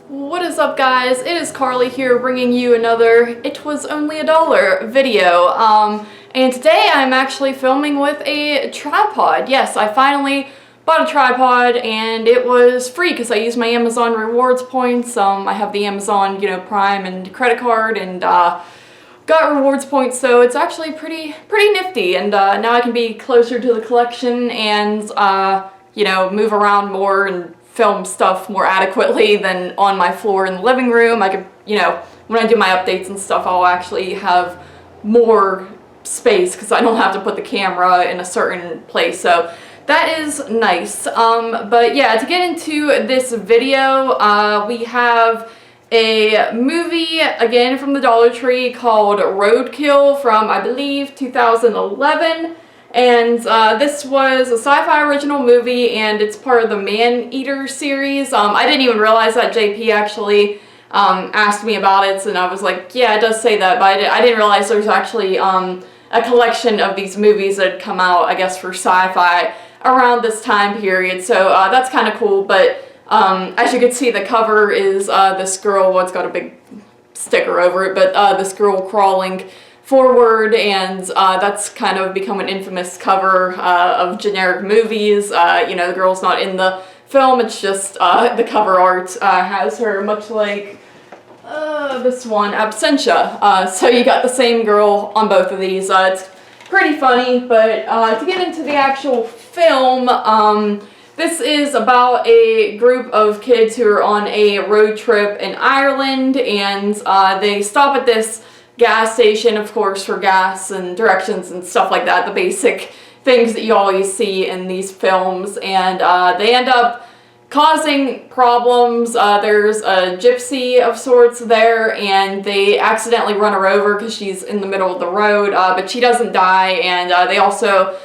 What is up, guys? It is Carly here bringing you another It Was Only $1 video. And today I'm actually filming with a tripod. Yes, I finally bought a tripod and it was free because I used my Amazon rewards points. I have the Amazon, Prime and credit card and got rewards points, so it's actually pretty nifty. And now I can be closer to the collection and, move around more and film stuff more adequately than on my floor in the living room. I could, when I do my updates and stuff, I'll actually have more space because I don't have to put the camera in a certain place. So that is nice. But yeah, to get into this video, we have a movie, again from the Dollar Tree, called Roadkill from, I believe, 2011. And this was a sci-fi original movie, and it's part of the Man-Eater series. I didn't even realize that. JP actually asked me about it, and I was like, yeah, it does say that, but I didn't realize there's actually a collection of these movies that had come out, I guess, for sci-fi around this time period. So that's kind of cool, but as you can see, the cover is this girl, well, it's got a big sticker over it, but this girl crawling forward, and that's kind of become an infamous cover of generic movies. The girl's not in the film, it's just the cover art has her, much like this one, Absentia. So you got the same girl on both of these. It's pretty funny, but to get into the actual film, this is about a group of kids who are on a road trip in Ireland, and they stop at this gas station, of course, for gas and directions and stuff like that, the basic things that you always see in these films, and they end up causing problems. There's a gypsy of sorts there, and they accidentally run her over because she's in the middle of the road, but she doesn't die, and they also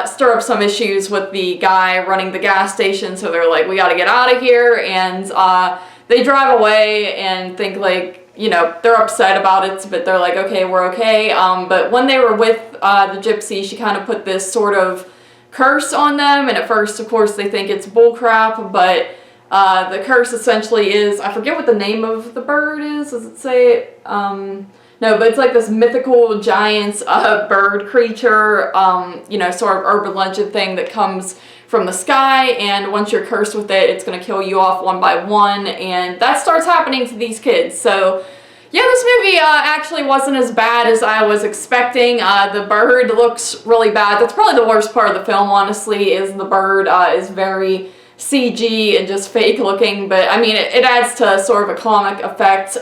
stir up some issues with the guy running the gas station, so they're like, we gotta get out of here, and they drive away and think like, they're upset about it, but they're like, okay, we're okay. But when they were with the gypsy, she kind of put this sort of curse on them, and at first, of course, they think it's bullcrap, but the curse essentially is, I forget what the name of the bird is, does it say? No, but it's like this mythical giant bird creature, sort of urban legend thing that comes from the sky, and once you're cursed with it, it's going to kill you off one by one, and that starts happening to these kids. So yeah, this movie actually wasn't as bad as I was expecting. The bird looks really bad. That's probably the worst part of the film, honestly, is the bird is very CG and just fake looking, but I mean, it adds to sort of a comic effect.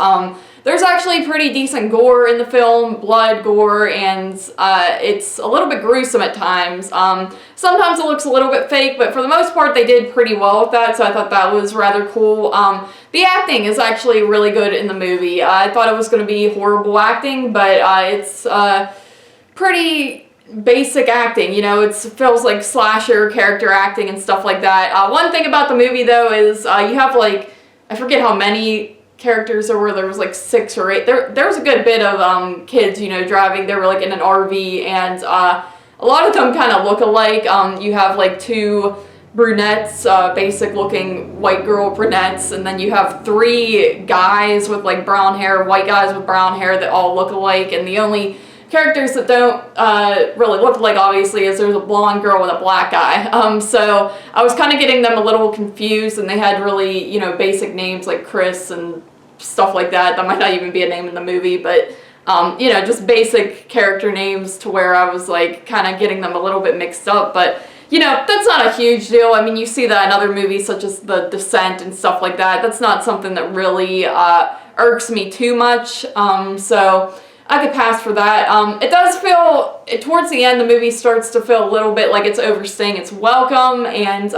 There's actually pretty decent gore in the film, blood, gore, and it's a little bit gruesome at times. Sometimes it looks a little bit fake, but for the most part they did pretty well with that, so I thought that was rather cool. The acting is actually really good in the movie. I thought it was going to be horrible acting, but it's pretty basic acting, it feels like slasher character acting and stuff like that. One thing about the movie, though, is you have, like, I forget how many characters there was like 6 or 8. There was a good bit of kids, driving. They were like in an RV, and a lot of them kind of look alike. You have like 2 brunettes, basic looking white girl brunettes, and then you have 3 guys with like brown hair, white guys with brown hair that all look alike, and the only characters that don't really look like, obviously, is there's a blonde girl with a black guy. So I was kind of getting them a little confused, and they had really, basic names like Chris and stuff like that. That might not even be a name in the movie, but just basic character names, to where I was like kind of getting them a little bit mixed up. But that's not a huge deal. I mean, you see that in other movies such as The Descent and stuff like that. That's not something that really irks me too much. So I could pass for that. It does feel, towards the end, the movie starts to feel a little bit like it's overstaying its welcome, and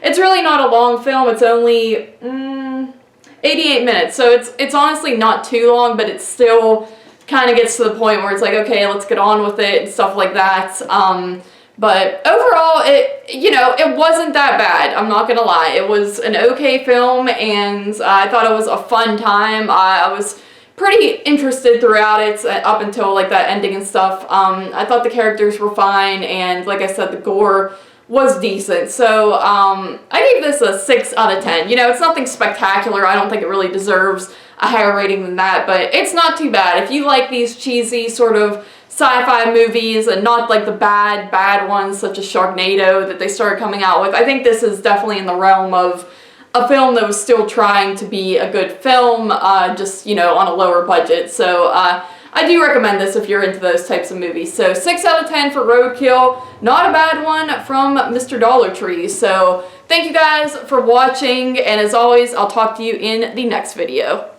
it's really not a long film. It's only 88 minutes, so it's honestly not too long, but it still kind of gets to the point where it's like, okay, let's get on with it and stuff like that. But overall, it wasn't that bad, I'm not gonna lie. It was an okay film, and I thought it was a fun time. I was pretty interested throughout it, up until like that ending and stuff. I thought the characters were fine, and like I said, the gore was decent. So I gave this a 6 out of 10. You know, it's nothing spectacular. I don't think it really deserves a higher rating than that, but it's not too bad. If you like these cheesy sort of sci-fi movies and not like the bad ones such as Sharknado that they started coming out with, I think this is definitely in the realm of a film that was still trying to be a good film, just, you know, on a lower budget. So I do recommend this if you're into those types of movies. So 6 out of 10 for Roadkill. Not a bad one from Mr. Dollar Tree. So thank you guys for watching, and as always, I'll talk to you in the next video.